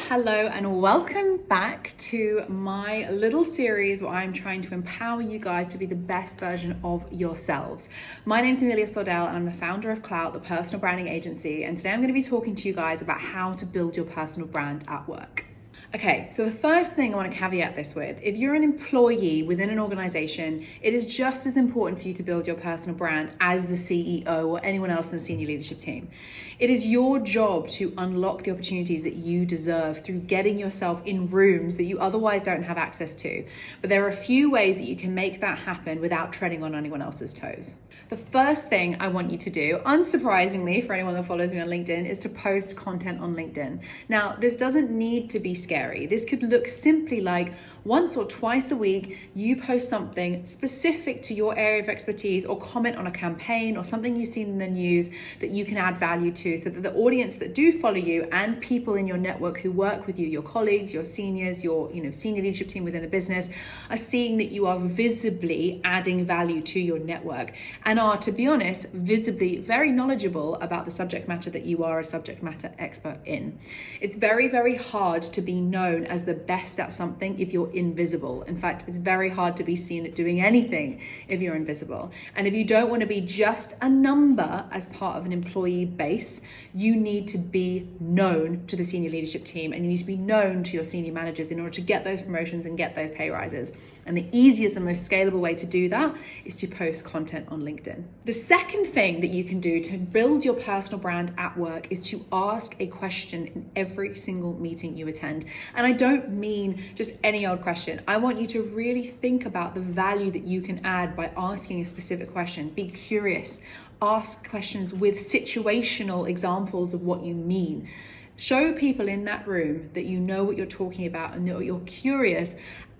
hello, and welcome back to my little series where I'm trying to empower you guys to be the best version of yourselves. My name is Amelia Sordell, and I'm the founder of Klowt, the personal branding agency, and today I'm going to be talking to you guys about how to build your personal brand at work. Okay, so the first thing I want to caveat this with, if you're an employee within an organization, it is just as important for you to build your personal brand as the CEO or anyone else in the senior leadership team. It is your job to unlock the opportunities that you deserve through getting yourself in rooms that you otherwise don't have access to. But there are a few ways that you can make that happen without treading on anyone else's toes. The first thing I want you to do, unsurprisingly for anyone that follows me on LinkedIn, is to post content on LinkedIn. Now, this doesn't need to be scary. This could look simply like once or twice a week, you post something specific to your area of expertise or comment on a campaign or something you've seen in the news that you can add value to, so that the audience that do follow you and people in your network who work with you, your colleagues, your seniors, your senior leadership team within the business, are seeing that you are visibly adding value to your network and are, to be honest, visibly very knowledgeable about the subject matter that you are a subject matter expert in. It's very, very hard to be known as the best at something if you're invisible. In fact, it's very hard to be seen at doing anything if you're invisible. And if you don't want to be just a number as part of an employee base, you need to be known to the senior leadership team, and you need to be known to your senior managers in order to get those promotions and get those pay rises. And the easiest and most scalable way to do that is to post content on LinkedIn. The second thing that you can do to build your personal brand at work is to ask a question in every single meeting you attend. And I don't mean just any old question. I want you to really think about the value that you can add by asking a specific question. Be curious. Ask questions with situational examples of what you mean. Show people in that room that you know what you're talking about and that you're curious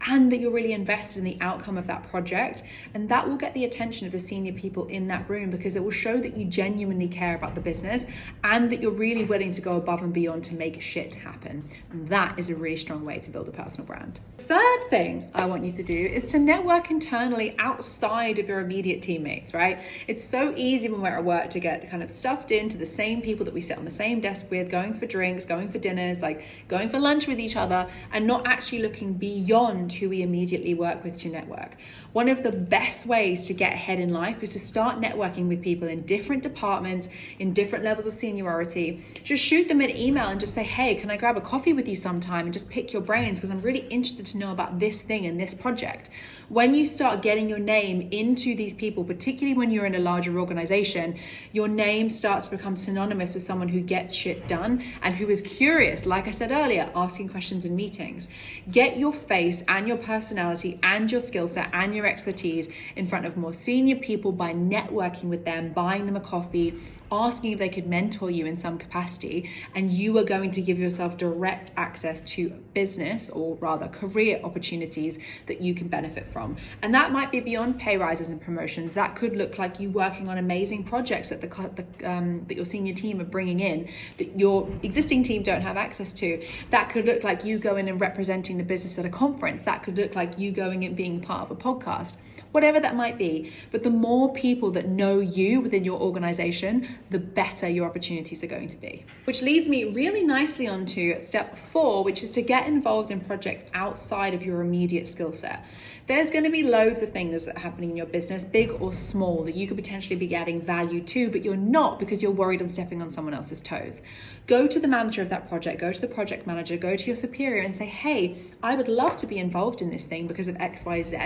and that you're really invested in the outcome of that project. And that will get the attention of the senior people in that room, because it will show that you genuinely care about the business and that you're really willing to go above and beyond to make shit happen. And that is a really strong way to build a personal brand. Third thing I want you to do is to network internally outside of your immediate teammates, right? It's so easy when we're at work to get kind of stuffed into the same people that we sit on the same desk with, going for drinks, going for dinners, like going for lunch with each other, and not actually looking beyond who we immediately work with to network. One of the best ways to get ahead in life is to start networking with people in different departments, in different levels of seniority. Just shoot them an email and just say, hey, can I grab a coffee with you sometime and just pick your brains, because I'm really interested to know about this thing and this project. When you start getting your name into these people, particularly when you're in a larger organization, your name starts to become synonymous with someone who gets shit done and who is curious, like I said earlier, asking questions in meetings. Get your face and your personality and your skill set and your expertise in front of more senior people by networking with them, buying them a coffee, asking if they could mentor you in some capacity, and you are going to give yourself direct access to business, or rather career opportunities that you can benefit from. And that might be beyond pay rises and promotions. That could look like you working on amazing projects that that your senior team are bringing in that your existing team don't have access to. That could look like you going and representing the business at a conference. That could look like you going and being part of a podcast, whatever that might be. But the more people that know you within your organization, the better your opportunities are going to be. Which leads me really nicely onto step 4, which is to get involved in projects outside of your immediate skill set. There's going to be loads of things that are happening in your business, big or small, that you could potentially be adding value to, but you're not because you're worried on stepping on someone else's toes. Go to the manager of that project, go to the project manager, go to your superior and say, hey, I would love to be involved in this thing because of X, Y, Z.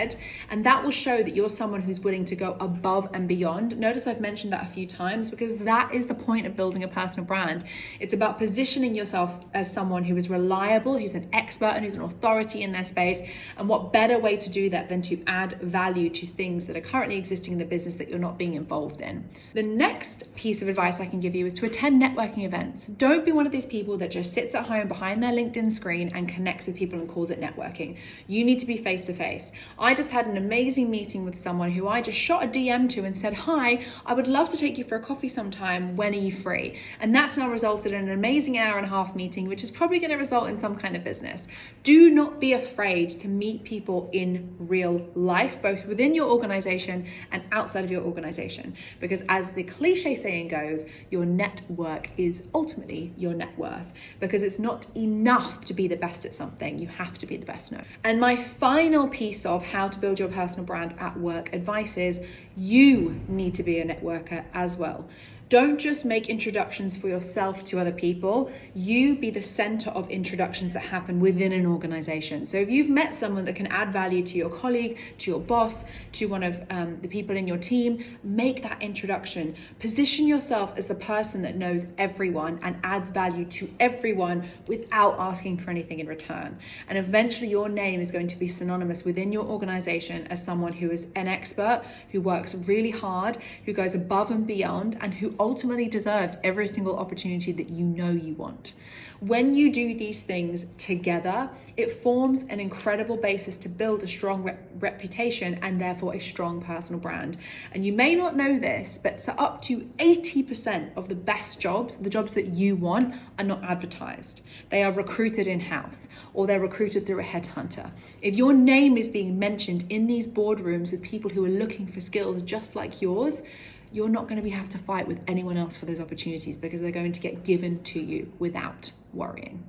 And that will show that you're someone who's willing to go above and beyond. Notice I've mentioned that a few times, because that is the point of building a personal brand. It's about positioning yourself as someone who is reliable, who's an expert and who's an authority in their space. And what better way to do that than to add value to things that are currently existing in the business that you're not being involved in. The next piece of advice I can give you is to attend networking events. Don't be one of these people that just sits at home behind their LinkedIn screen and connects with people and calls it networking. You need to be face to face. I just had an amazing meeting meeting with someone who I just shot a DM to and said, hi, I would love to take you for a coffee sometime. When are you free? And that's now resulted in an amazing hour and a half meeting, which is probably going to result in some kind of business. Do not be afraid to meet people in real life, both within your organization and outside of your organization. Because as the cliche saying goes, your network is ultimately your net worth, because it's not enough to be the best at something. You have to be the best now. And my final piece of how to build your personal brand at work advice is you need to be a networker as well. Don't just make introductions for yourself to other people. You be the center of introductions that happen within an organization. So if you've met someone that can add value to your colleague, to your boss, to one of the people in your team, make that introduction. Position yourself as the person that knows everyone and adds value to everyone without asking for anything in return. And eventually your name is going to be synonymous within your organization as someone who is an expert, who works really hard, who goes above and beyond, and who ultimately deserves every single opportunity that you know you want. When you do these things together, it forms an incredible basis to build a strong reputation and therefore a strong personal brand. And you may not know this, but so up to 80% of the best jobs, the jobs that you want, are not advertised. They are recruited in-house, or they're recruited through a headhunter. If your name is being mentioned in these boardrooms with people who are looking for skills just like yours, you're not going to have to fight with anyone else for those opportunities, because they're going to get given to you without worrying.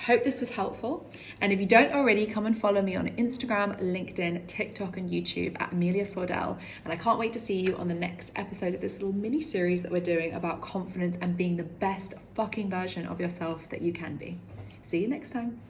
Hope this was helpful. And if you don't already, come and follow me on Instagram, LinkedIn, TikTok, and YouTube at Amelia Sordell. And I can't wait to see you on the next episode of this little mini series that we're doing about confidence and being the best fucking version of yourself that you can be. See you next time.